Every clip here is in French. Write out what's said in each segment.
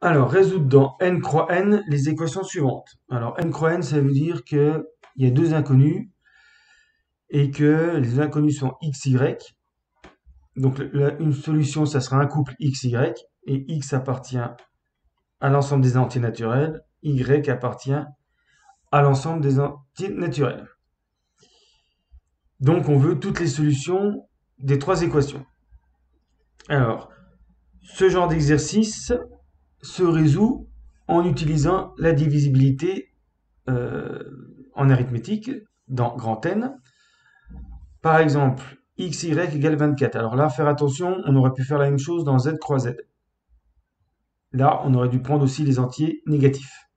Alors, résoudre dans n croix n les équations suivantes. Alors, n croix n, ça veut dire qu'il y a deux inconnus et que les inconnus sont x, y. Donc, une solution, ça sera un couple x, y, et x appartient à l'ensemble des entiers naturels, y appartient à l'ensemble des entiers naturels. Donc, on veut toutes les solutions des trois équations. Alors, ce genre d'exercice se résout en utilisant la divisibilité en arithmétique dans grand N. Par exemple, x, y égale 24. Alors là, faire attention, on aurait pu faire la même chose dans z croix z. Là, on aurait dû prendre aussi les entiers négatifs.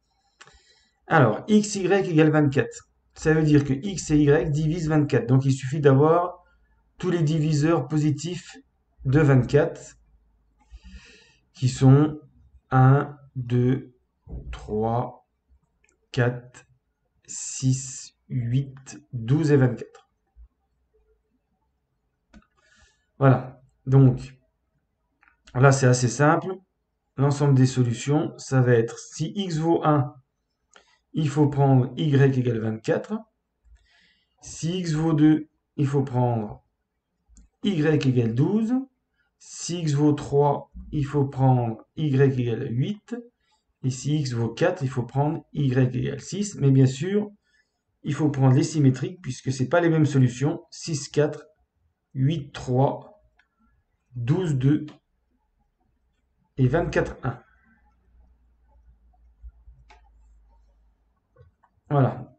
Alors, x, y égale 24. Ça veut dire que x et y divisent 24. Donc, il suffit d'avoir tous les diviseurs positifs de 24, qui sont 1, 2, 3, 4, 6, 8, 12 et 24. Voilà. Donc, là, c'est assez simple. L'ensemble des solutions, ça va être, si x vaut 1, il faut prendre y égale 24. Si x vaut 2, il faut prendre y égale 12. Si x vaut 3, il faut prendre y égale 8. Et si x vaut 4, il faut prendre y égale 6. Mais bien sûr, il faut prendre les symétriques puisque ce n'est pas les mêmes solutions. 6, 4, 8, 3, 12, 2 et 24, 1. Voilà.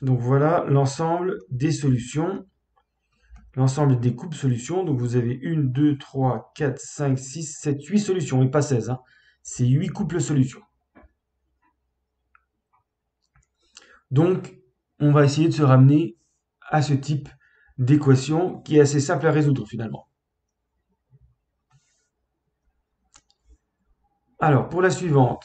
Donc voilà l'ensemble des solutions, l'ensemble des coupes solutions. Donc vous avez 1, 2, 3, 4, 5, 6, 7, 8 solutions, et pas 16. Hein. C'est 8 couples solutions. Donc on va essayer de se ramener à ce type d'équation qui est assez simple à résoudre finalement. Alors pour la suivante,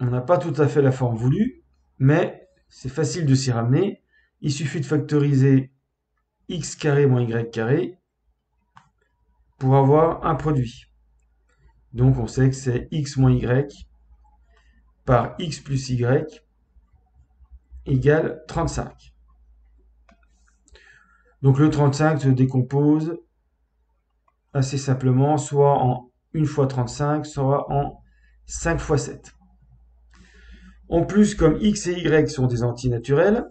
on n'a pas tout à fait la forme voulue, mais c'est facile de s'y ramener. Il suffit de factoriser x carré moins y carré pour avoir un produit. Donc on sait que c'est x moins y par x plus y égale 35. Donc le 35 se décompose assez simplement, soit en 1 fois 35, soit en 5 fois 7. En plus, comme x et y sont des entiers naturels,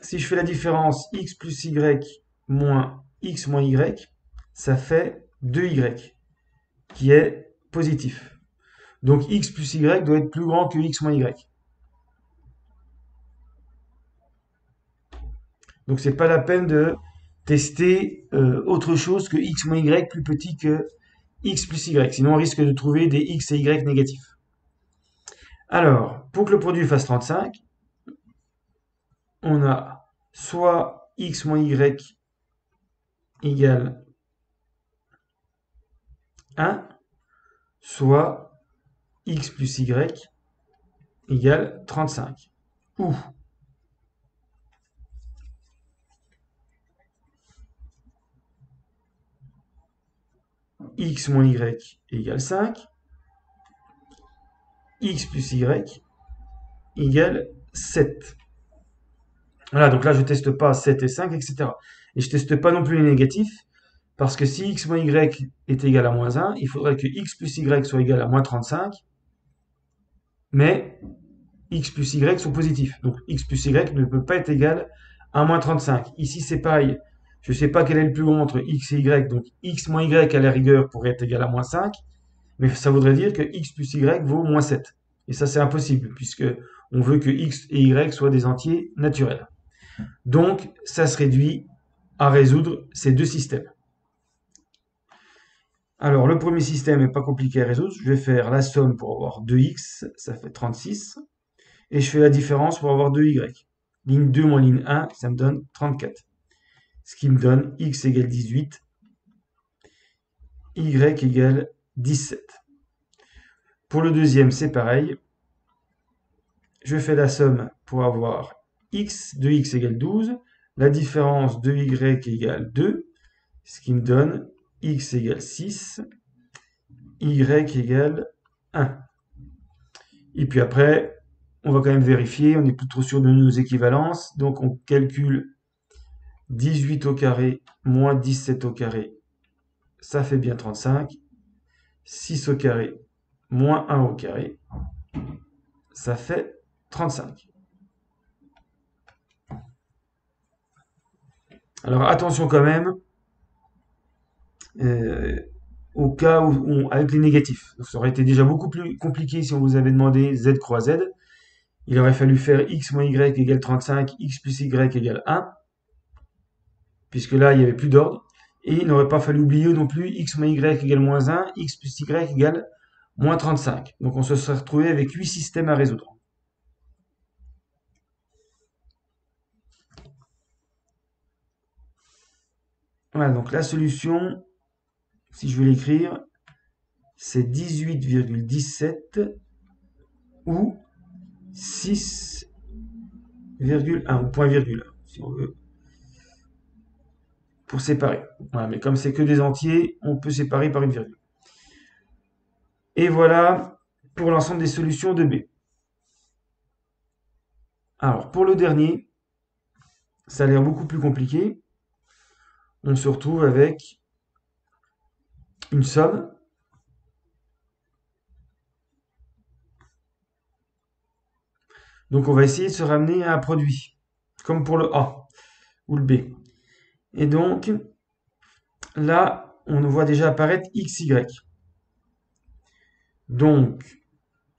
si je fais la différence x plus y moins x moins y, ça fait 2y, qui est positif. Donc x plus y doit être plus grand que x moins y. Donc c'est pas la peine de tester autre chose que x moins y plus petit que x plus y. Sinon on risque de trouver des x et y négatifs. Alors, pour que le produit fasse 35, on a soit x moins y égale 1, soit x plus y égale 35. Ou x moins y égale 5, x plus y égale 7. Voilà, donc là je teste pas 7 et 5, etc. Et je teste pas non plus les négatifs, parce que si x moins y est égal à moins 1, il faudrait que x plus y soit égal à moins 35, mais x plus y sont positifs. Donc x plus y ne peut pas être égal à moins 35. Ici c'est pareil. Je ne sais pas quel est le plus grand entre x et y, donc x moins y à la rigueur pourrait être égal à moins 5, mais ça voudrait dire que x plus y vaut moins 7. Et ça c'est impossible, puisque on veut que x et y soient des entiers naturels. Donc ça se réduit à résoudre ces deux systèmes. Alors le premier système n'est pas compliqué à résoudre. Je vais faire la somme pour avoir 2x, ça fait 36. Et je fais la différence pour avoir 2y. Ligne 2 moins ligne 1, ça me donne 34. Ce qui me donne x égale 18, y égale 17. Pour le deuxième, c'est pareil. Je fais la somme pour avoir x, 2x égale 12. La différence de y égale 2, ce qui me donne x égale 6, y égale 1. Et puis après, on va quand même vérifier, on n'est plus trop sûr de nos équivalences, donc on calcule 18 au carré moins 17 au carré, ça fait bien 35. 6 au carré moins 1 au carré, ça fait 35. Alors attention quand même, euh, au cas où avec les négatifs. Ça aurait été déjà beaucoup plus compliqué si on vous avait demandé z croix z. Il aurait fallu faire x moins y égale 35, x plus y égale 1, puisque là, il n'y avait plus d'ordre. Et il n'aurait pas fallu oublier non plus x moins y égale moins 1, x plus y égale moins 35. Donc on se serait retrouvé avec 8 systèmes à résoudre. Voilà, donc la solution, si je veux l'écrire, c'est 18,17 ou 6,1 ou point virgule, si on veut, pour séparer. Voilà, mais comme c'est que des entiers, on peut séparer par une virgule. Et voilà pour l'ensemble des solutions de B. Alors, pour le dernier, ça a l'air beaucoup plus compliqué. On se retrouve avec une somme. Donc, on va essayer de se ramener à un produit, comme pour le A ou le B. Et donc, là, on voit déjà apparaître XY. Donc,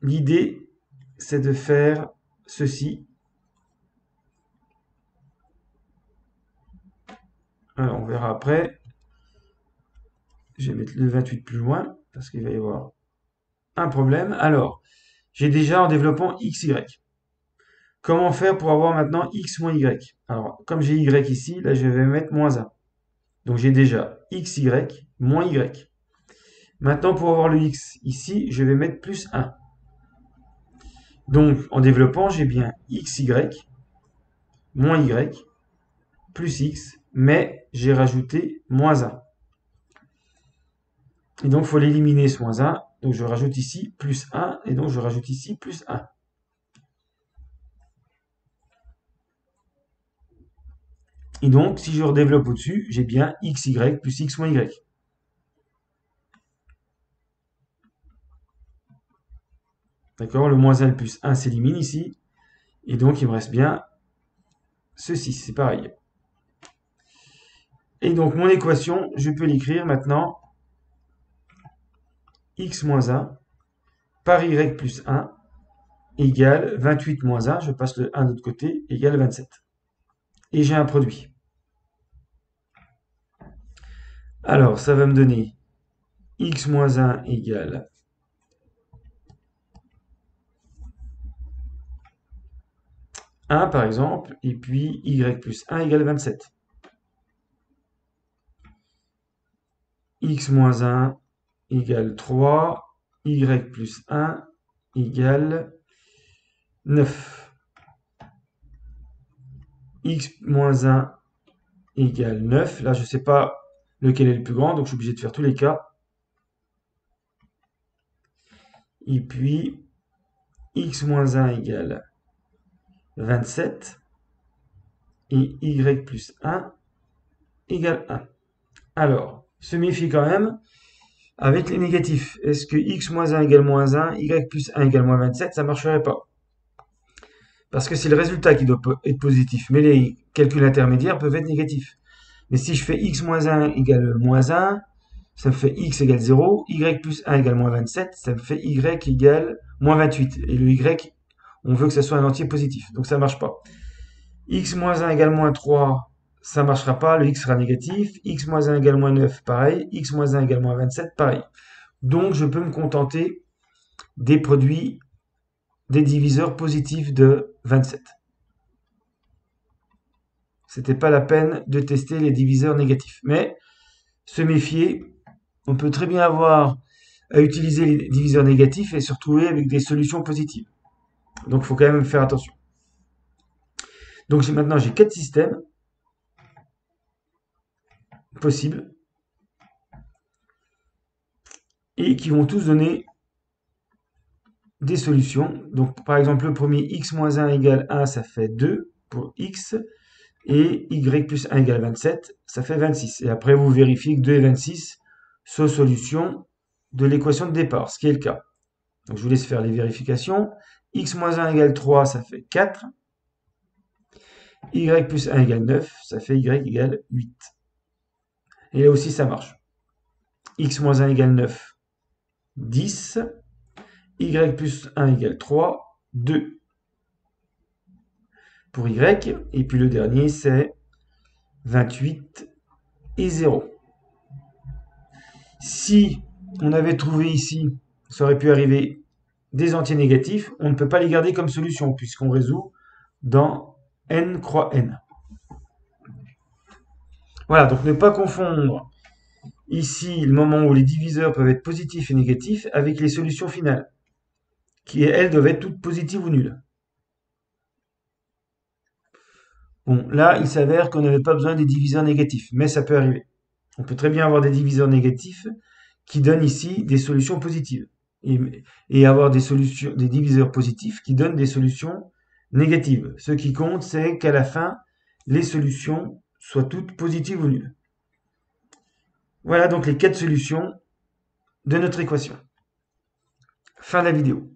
l'idée, c'est de faire ceci. Alors, on verra après. Je vais mettre le 28 plus loin, parce qu'il va y avoir un problème. Alors, j'ai déjà en développant XY. Comment faire pour avoir maintenant x moins y? Alors, comme j'ai y ici, là, je vais mettre moins 1. Donc, j'ai déjà xy moins y. Maintenant, pour avoir le x ici, je vais mettre plus 1. Donc, en développant, j'ai bien xy moins y plus x, mais j'ai rajouté moins 1. Et donc, il faut l'éliminer ce moins 1. Donc, je rajoute ici plus 1, et donc je rajoute ici plus 1. Et donc, si je redéveloppe au-dessus, j'ai bien xy plus x moins y. D'accord? Le moins 1 et le plus 1 s'éliminent ici. Et donc, il me reste bien ceci, c'est pareil. Et donc, mon équation, je peux l'écrire maintenant. X moins 1 par Y plus 1 égale 28 moins 1, je passe le 1 de l'autre côté, égale 27. Et j'ai un produit. Alors, ça va me donner X moins 1 égale 1 par exemple, et puis Y plus 1 égale 27. X moins 1 égale 3, Y plus 1 égale 9. X moins 1 égale 9. Là, je ne sais pas lequel est le plus grand, donc je suis obligé de faire tous les cas. Et puis, x moins 1 égale 27. Et y plus 1 égale 1. Alors, se méfier quand même avec les négatifs. Est-ce que x moins 1 égale moins 1, y plus 1 égale moins 27, ça ne marcherait pas. Parce que c'est le résultat qui doit être positif. Mais les calculs intermédiaires peuvent être négatifs. Mais si je fais x moins 1 égale moins 1, ça me fait x égale 0, y plus 1 égale moins 27, ça me fait y égale moins 28. Et le y, on veut que ce soit un entier positif. Donc ça ne marche pas. X moins 1 égale moins 3, ça ne marchera pas, le x sera négatif. X moins 1 égale moins 9, pareil. X moins 1 égale moins 27, pareil. Donc je peux me contenter des produits des diviseurs positifs de 27. C'était pas la peine de tester les diviseurs négatifs. Mais se méfier, on peut très bien avoir à utiliser les diviseurs négatifs et se retrouver avec des solutions positives. Donc il faut quand même faire attention. Donc maintenant j'ai 4 systèmes possibles. et qui vont tous donner des solutions. Donc, par exemple, le premier, x moins 1 égale 1, ça fait 2 pour x, et y plus 1 égale 27, ça fait 26. Et après, vous vérifiez que 2 et 26 sont solutions de l'équation de départ, ce qui est le cas. Donc, je vous laisse faire les vérifications. X moins 1 égale 3, ça fait 4. Y plus 1 égale 9, ça fait Y égale 8. Et là aussi, ça marche. X moins 1 égale 9, 10. Y plus 1 égale 3, 2. Pour Y. Et puis le dernier, c'est 28 et 0. Si on avait trouvé ici, ça aurait pu arriver des entiers négatifs, on ne peut pas les garder comme solution puisqu'on résout dans n croix n. Voilà, donc ne pas confondre ici le moment où les diviseurs peuvent être positifs et négatifs avec les solutions finales, qui elles doivent être toutes positives ou nulles. Bon, là, il s'avère qu'on n'avait pas besoin des diviseurs négatifs, mais ça peut arriver. On peut très bien avoir des diviseurs négatifs qui donnent ici des solutions positives. Et avoir des diviseurs positifs qui donnent des solutions négatives. Ce qui compte, c'est qu'à la fin, les solutions soient toutes positives ou nulles. Voilà donc les 4 solutions de notre équation. Fin de la vidéo.